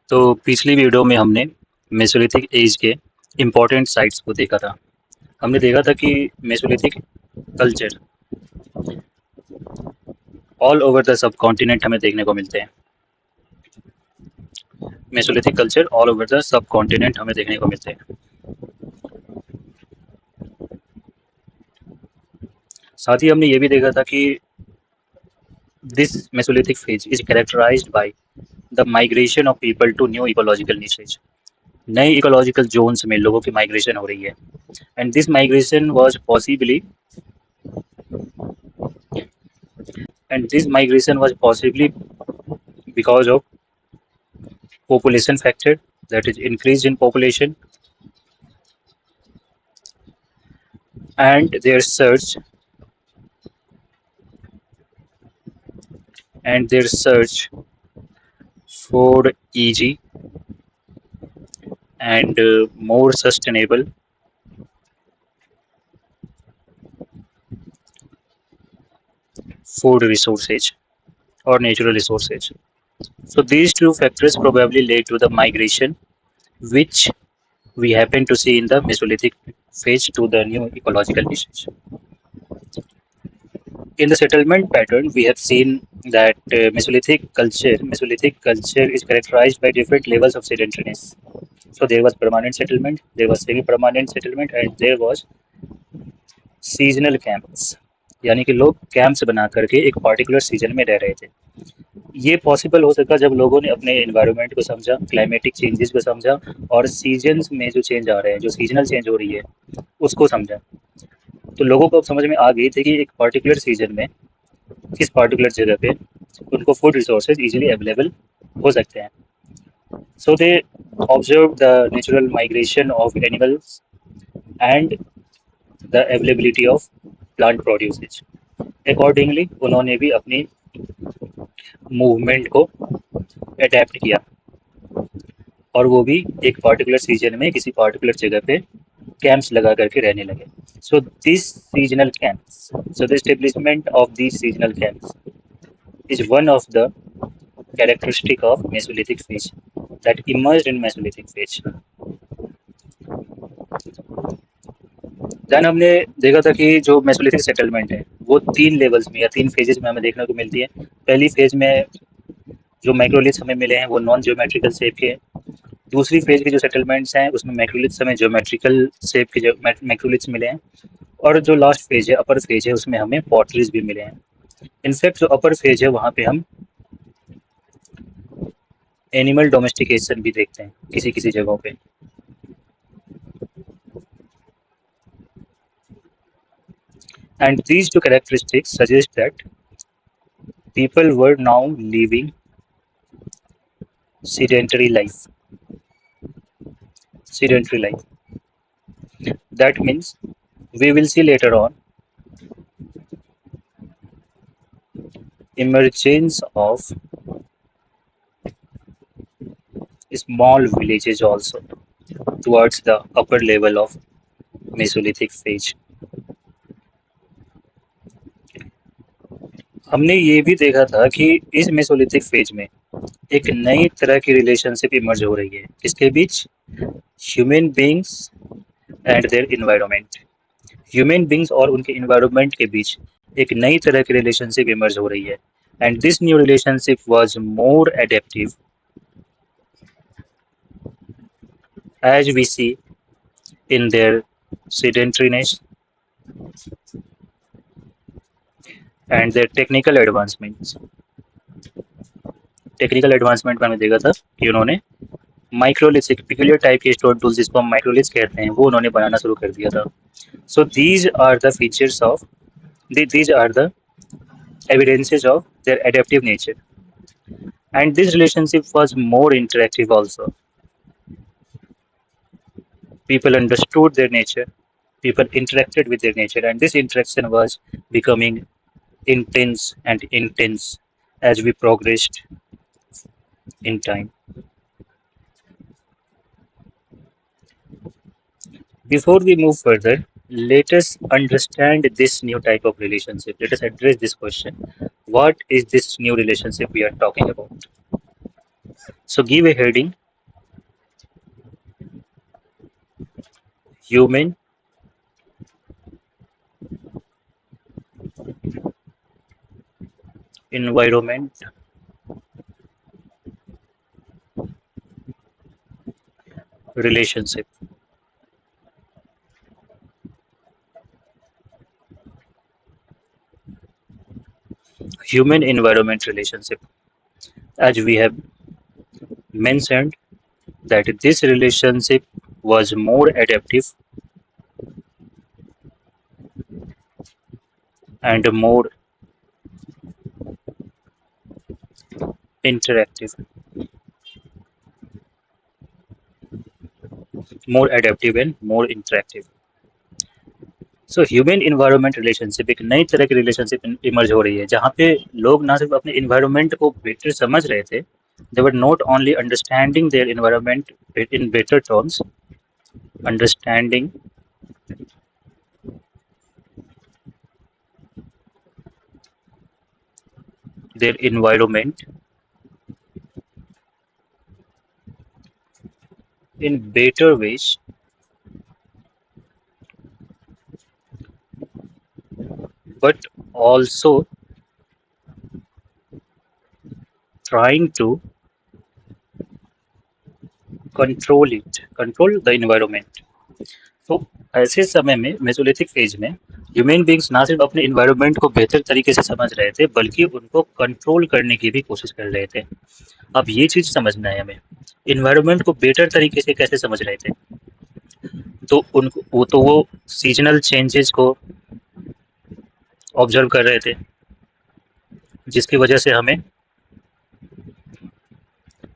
तो पिछली वीडियो में हमने मेसोलिथिक एज के इम्पोर्टेंट साइट्स को देखा था। हमने देखा था कि Mesolithic culture all over the sub continent हमें देखने को मिलते हैं। Mesolithic culture all over the sub continent हमें देखने को मिलते हैं। साथ ही हमने ये भी देखा था कि this Mesolithic phase is characterized by the migration of people to new ecological niches. नए इकोलॉजिकल जोन्स में लोगों की माइग्रेशन हो रही है, and this migration was possibly and this migration was possibly because of population factor, that is increase in population, and their search for easy and more sustainable food resources or natural resources. So these two factors probably led to the migration which we happen to see in the Mesolithic phase to the new ecological niches. In the settlement pattern, we have seen that Mesolithic culture is characterized by different levels of sedentariness. So there was permanent settlement, there was semi-permanent settlement, and there was seasonal camps. यानी कि लोग camps बना करके एक particular season में रह रहे थे। ये पॉसिबल हो सका जब लोगों ने अपने एनवायरनमेंट को समझा, क्लाइमेटिक चेंजेस को समझा, और सीजन्स में जो चेंज आ रहे हैं, जो सीजनल चेंज हो रही है, उसको समझा। तो लोगों को अब समझ में आ गई थी कि एक पर्टिकुलर सीजन में किस पर्टिकुलर जगह पे उनको फूड रिसोर्सेज इजीली अवेलेबल हो सकते हैं। So they observe the natural migration of animals and the availability of plant produces. Accordingly उन्होंने भी अपनी मूवमेंट को अडेप्ट किया, और वो भी एक पर्टिकुलर सीजन में किसी पर्टिकुलर जगह पे कैंप्स लगा करके रहने लगे। So this seasonal camps so the establishment of this seasonal camps is one of the characteristic of Mesolithic phase that emerged in Mesolithic phase. Then हमने देखा था कि जो मेसोलिथिक सेटलमेंट है वो 3 लेवल्स में या 3 फेजेस में हमें देखने को मिलती है। पहली फेज में जो मैक्रोलिथ्स हमें मिले हैं वो नॉन ज्योमेट्रिकल शेप के हैं। दूसरी फेज के जो सेटलमेंट्स हैं उसमें मैक्रोलिथ्स हमें ज्योमेट्रिकल शेप के मैक्रोलिथ्स मिले हैं, और जो लास्ट फेज है, अपर फेज है, उसमें हमें पॉटरीज भी मिले हैं। इनफैक्ट जो अपर फेज है वहाँ पे हम एनिमल डोमेस्टिकेशन भी देखते हैं किसी किसी जगहों पे। And these two characteristics suggest that people were now living sedentary life. Sedentary life. That means we will see later on emergence of small villages also towards the upper level of Mesolithic phase. हमने ये भी देखा था कि इस Mesolithic phase में एक नई तरह की रिलेशनशिप इमर्ज हो रही है किसके बीच? Human beings and their environment. Human beings और उनके इन्वायरमेंट के बीच एक नई तरह की रिलेशनशिप इमर्ज हो रही है, and this new relationship was more adaptive as we see in their sedentariness and their technical advancements. Technical advancement में हमने देखा था कि उन्होंने माइक्रोलिथ्स, एक पिक्यूलियर टाइप के स्टोन टूल्स जिसको हम माइक्रोलिथ्स कहते हैं, वो उन्होंने बनाना शुरू कर दिया था। So these are the features of these are the evidences of their adaptive nature, and this relationship was more interactive also. People understood their nature, people interacted with their nature, and this interaction was becoming intense as we progressed in time. Before we move further, let us understand this new type of relationship. Let us address this question. What is this new relationship we are talking about? So give a heading: human environment relationship. Human environment relationship. As we have mentioned, that this relationship was more adaptive and more interactive. More adaptive and more interactive. So human environment relationship एक नई तरह की relationship emerge हो रही है जहाँ पे लोग ना सिर्फ अपने इन्वायरमेंट को बेटर समझ रहे थे, they were not only understanding their environment in better terms, understanding their environment in better ways, but also trying to control the environment. तो ऐसे समय में मेसोलिथिक फेज में ह्यूमन बींग्स ना सिर्फ अपने इन्वायरमेंट को बेहतर तरीके से समझ रहे थे बल्कि उनको कंट्रोल करने की भी कोशिश कर रहे थे। अब ये चीज समझना है हमें, इन्वायरमेंट को बेटर तरीके से कैसे समझ रहे थे। वो सीजनल चेंजेस को ऑब्जर्व कर रहे थे जिसकी वजह से हमें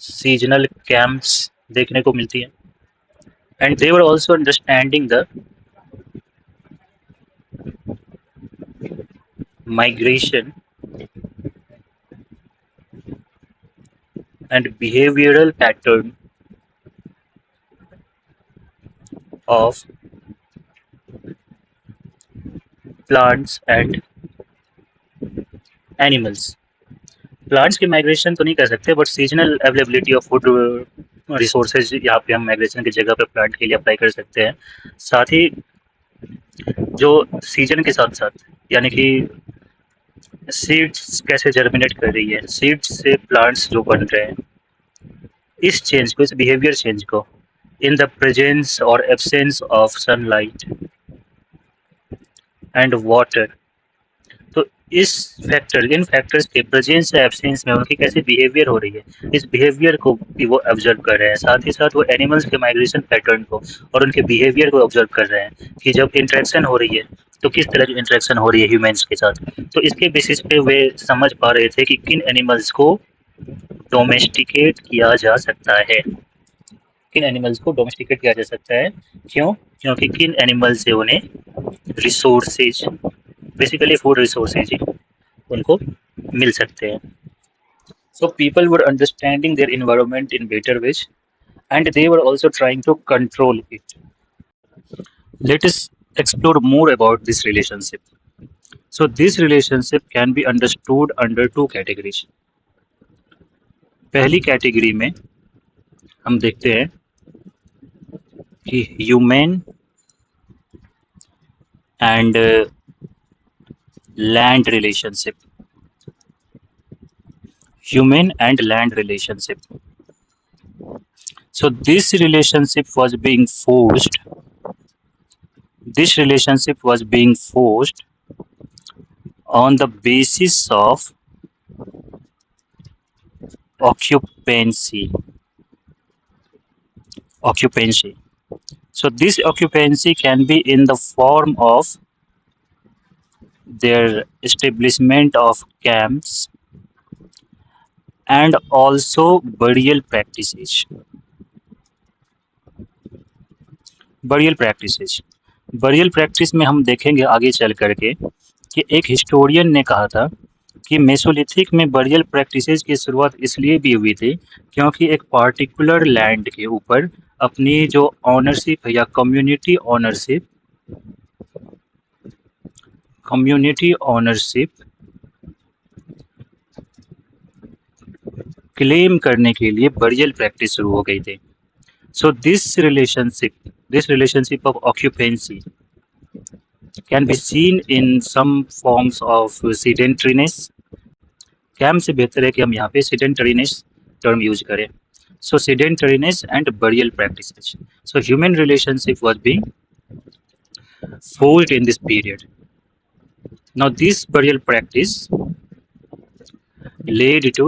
सीजनल कैंप्स देखने को मिलती है। And they were also understanding the migration and behavioral pattern of plants and animals. Plants की माइग्रेशन तो नहीं कर सकते but seasonal availability of food resources यहाँ पे हम माइग्रेशन की जगह पे प्लांट के लिए अप्लाई कर सकते हैं। साथ ही जो सीजन के साथ साथ यानी कि सीड्स कैसे जर्मिनेट कर रही है, सीड्स से प्लांट्स जो बन रहे हैं, इस चेंज को, इस बिहेवियर चेंज को इन द प्रेजेंस और absence of sunlight and water, तो इन फैक्टर्स के प्रेजेंस या एब्सेंस में उनकी कैसे बिहेवियर हो रही है, इस बिहेवियर को भी वो ऑब्जर्व कर रहे हैं। साथ ही साथ वो एनिमल्स के माइग्रेशन पैटर्न को और उनके बिहेवियर को ऑब्जर्व कर रहे हैं कि जब इंटरेक्शन हो रही है तो किस तरह की इंटरेक्शन हो रही है ह्यूमंस के साथ। तो इसके बेसिस पे वे समझ पा रहे थे कि किन एनिमल्स को डोमेस्टिकेट किया जा सकता है, किन एनिमल्स को डोमेस्टिकेट किया जा सकता है। क्यों? क्योंकि किन एनिमल से उन्हें रिसोर्सेज, बेसिकली फूड रिसोर्सेज उनको मिल सकते हैं। So people were understanding their environment in better ways and they were also trying to control it. Let us explore more about this relationship. So this relationship can be understood under two categories. पहली category में हम देखते हैं कि human and land relationship, human and land relationship. So this relationship was being forced. This relationship was being forced on the basis of occupancy. Occupancy. So this occupancy can be in the form of their establishment of camps and also burial practices. Burial practices, burial practice में हम देखेंगे आगे चल करके कि एक historian ने कहा था कि मेसोलिथिक में बरियल प्रैक्टिसेस की शुरुआत इसलिए भी हुई थी क्योंकि एक पार्टिकुलर लैंड के ऊपर अपनी जो ऑनरशिप या कम्युनिटी ऑनरशिप क्लेम करने के लिए बरियल प्रैक्टिस शुरू हो गई थी। So this relationship of occupancy can be seen in some forms of sedentariness. कैम से बेहतर है कि हम यहाँ पे सीडेंटरीनेस टर्म यूज करें। So sedentariness and burial practices. So human relationship was being forged in this period. Now, this burial practice led to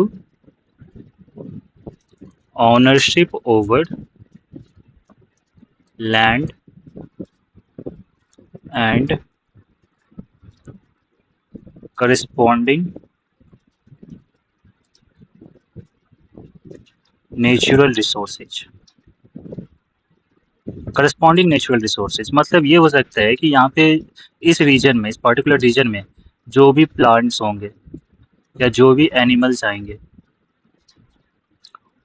ownership over land and corresponding natural resources. Corresponding natural resources मतलब ये हो सकता है कि यहाँ पे इस रीजन में, इस पर्टिकुलर रीजन में जो भी प्लांट्स होंगे या जो भी एनिमल्स आएंगे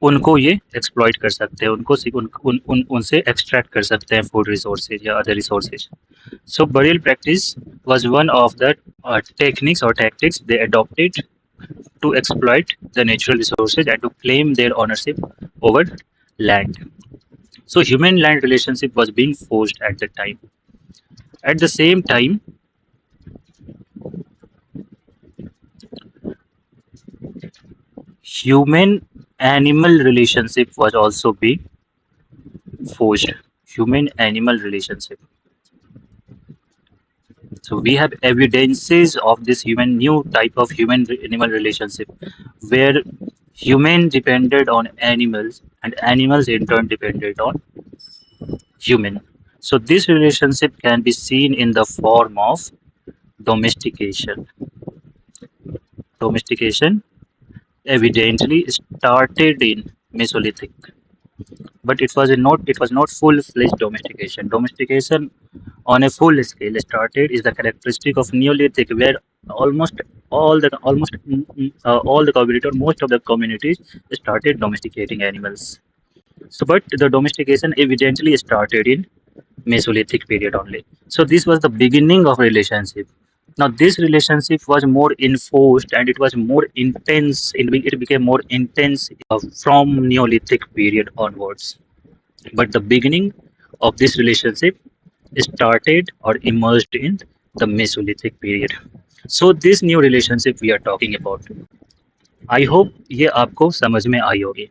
उनको ये एक्सप्लॉइट कर सकते हैं, उनसे एक्सट्रैक्ट कर सकते हैं फूड रिसोर्सेज या other resources. So burial practice was one of the techniques और tactics they adopted to exploit the natural resources and to claim their ownership over land. So human land relationship was being forged at that time. At the same time, human animal relationship was also being forged. Human animal relationship. So we have evidences of this new type of human animal relationship where human depended on animals and animals in turn depended on human. So this relationship can be seen in the form of domestication. Domestication evidently started in Mesolithic, but it was not full-fledged domestication. Domestication on a full scale started is the characteristic of Neolithic, where almost all the community or most of the communities started domesticating animals. So, but the domestication evidently started in Mesolithic period only. So this was the beginning of relationship. Now this relationship was more enforced and it was more intense. It became more intense from Neolithic period onwards. But the beginning of this relationship started or emerged in the Mesolithic period. So this new relationship we are talking about. I hope ये आपको समझ में आई होगी.